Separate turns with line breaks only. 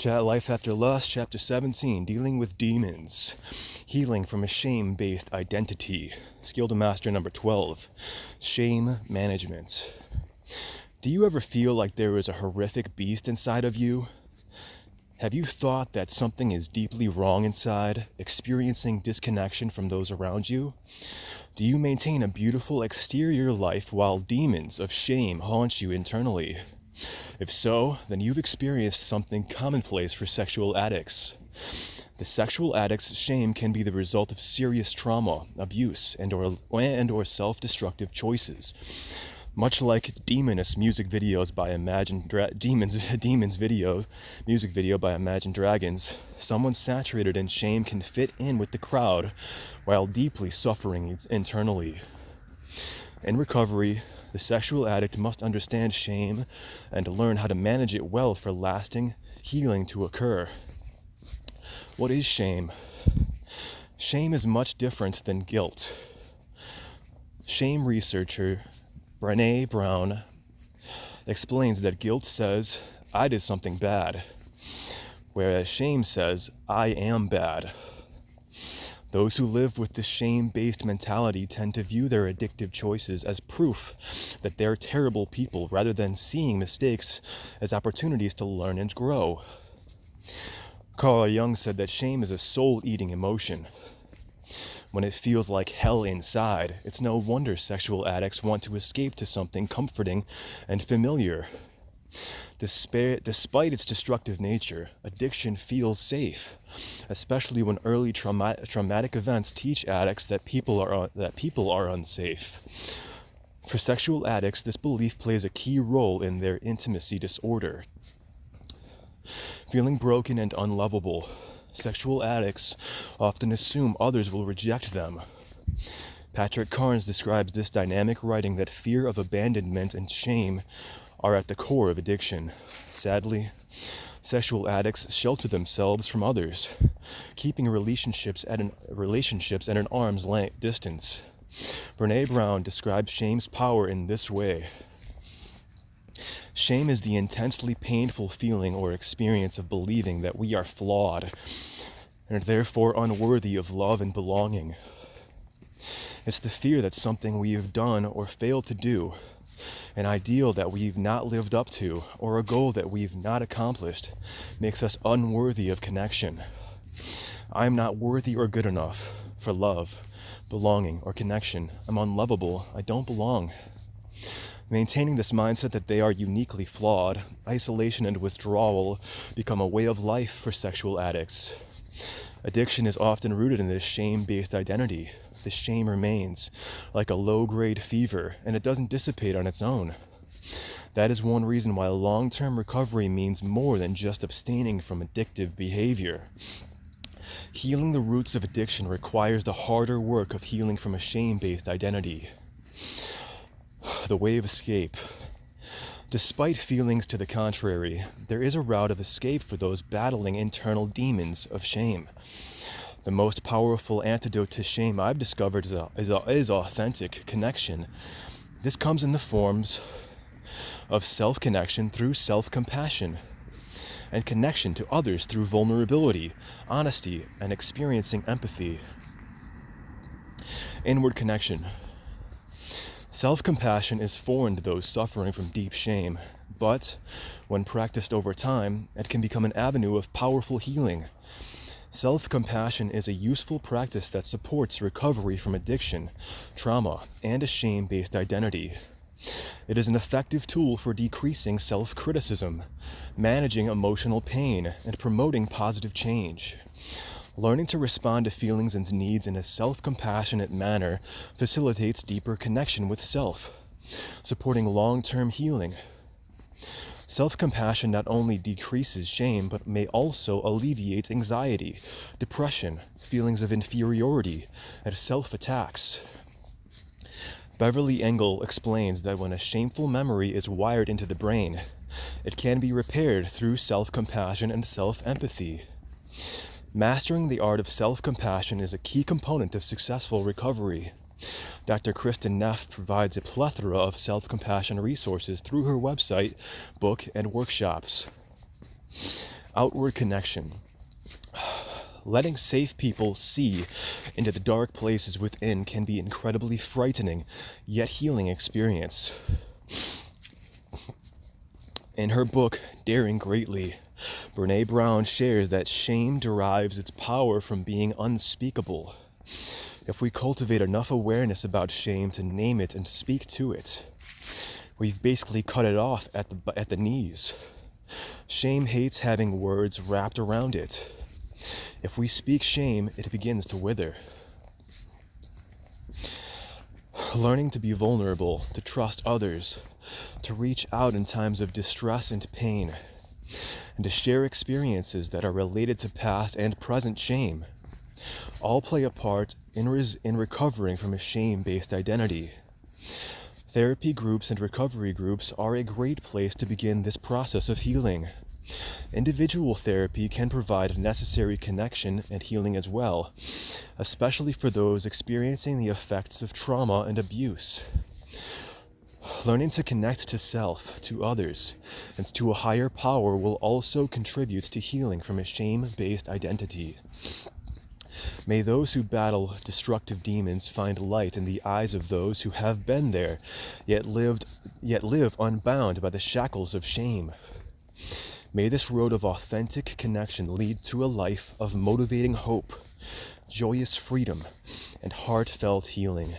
Life After Lust, Chapter 17, Dealing with Demons. Healing from a Shame-Based Identity. Skill to Master number 12. Shame Management. Do you ever feel like there is a horrific beast inside of you? Have you thought that something is deeply wrong inside, experiencing disconnection from those around you? Do you maintain a beautiful exterior life while demons of shame haunt you internally? If so, then you've experienced something commonplace for sexual addicts. The sexual addict's shame can be the result of serious trauma, abuse, and or self-destructive choices. Much like Demoness music videos by music video by Imagine Dragons, someone saturated in shame can fit in with the crowd while deeply suffering internally. In recovery, the sexual addict must understand shame and learn how to manage it well for lasting healing to occur. What is shame? Shame is much different than guilt. Shame researcher Brené Brown explains that guilt says, I did something bad, whereas shame says, I am bad. Those who live with this shame-based mentality tend to view their addictive choices as proof that they're terrible people rather than seeing mistakes as opportunities to learn and grow. Carl Jung said that shame is a soul-eating emotion. When it feels like hell inside, it's no wonder sexual addicts want to escape to something comforting and familiar. Despite its destructive nature, addiction feels safe, especially when early traumatic events teach addicts that people are unsafe. For sexual addicts, this belief plays a key role in their intimacy disorder. Feeling broken and unlovable, sexual addicts often assume others will reject them. Patrick Carnes describes this dynamic, writing that fear of abandonment and shame are at the core of addiction. Sadly, sexual addicts shelter themselves from others, keeping relationships at an arm's length distance. Brené Brown describes shame's power in this way. Shame is the intensely painful feeling or experience of believing that we are flawed and therefore unworthy of love and belonging. It's the fear that something we have done or failed to do, an ideal that we've not lived up to, or a goal that we've not accomplished, makes us unworthy of connection. I'm not worthy or good enough for love, belonging, or connection. I'm unlovable. I don't belong. Maintaining this mindset that they are uniquely flawed, isolation and withdrawal become a way of life for sexual addicts. Addiction is often rooted in this shame-based identity. The shame remains, like a low-grade fever, and it doesn't dissipate on its own. That is one reason why long-term recovery means more than just abstaining from addictive behavior. Healing the roots of addiction requires the harder work of healing from a shame-based identity. The way of escape. Despite feelings to the contrary, there is a route of escape for those battling internal demons of shame. The most powerful antidote to shame I've discovered is authentic connection. This comes in the forms of self-connection through self-compassion, and connection to others through vulnerability, honesty, and experiencing empathy. Inward connection. Self-compassion is foreign to those suffering from deep shame, but when practiced over time, it can become an avenue of powerful healing. Self-compassion is a useful practice that supports recovery from addiction, trauma, and a shame-based identity. It is an effective tool for decreasing self-criticism, managing emotional pain, and promoting positive change. Learning to respond to feelings and needs in a self-compassionate manner facilitates deeper connection with self, supporting long-term healing. Self-compassion not only decreases shame, but may also alleviate anxiety, depression, feelings of inferiority, and self-attacks. Beverly Engel explains that when a shameful memory is wired into the brain, it can be repaired through self-compassion and self-empathy. Mastering the art of self-compassion is a key component of successful recovery. Dr. Kristen Neff provides a plethora of self-compassion resources through her website, book, and workshops. Outward connection. Letting safe people see into the dark places within can be incredibly frightening, yet healing experience. In her book, Daring Greatly, Brene Brown shares that shame derives its power from being unspeakable. If we cultivate enough awareness about shame to name it and speak to it, we've basically cut it off at the knees. Shame hates having words wrapped around it. If we speak shame, it begins to wither. Learning to be vulnerable, to trust others, to reach out in times of distress and pain, and to share experiences that are related to past and present shame, all play a part in recovering from a shame-based identity. Therapy groups and recovery groups are a great place to begin this process of healing. Individual therapy can provide necessary connection and healing as well, especially for those experiencing the effects of trauma and abuse. Learning to connect to self, to others, and to a higher power will also contribute to healing from a shame-based identity. May those who battle destructive demons find light in the eyes of those who have been there, yet live unbound by the shackles of shame. May this road of authentic connection lead to a life of motivating hope, joyous freedom, and heartfelt healing.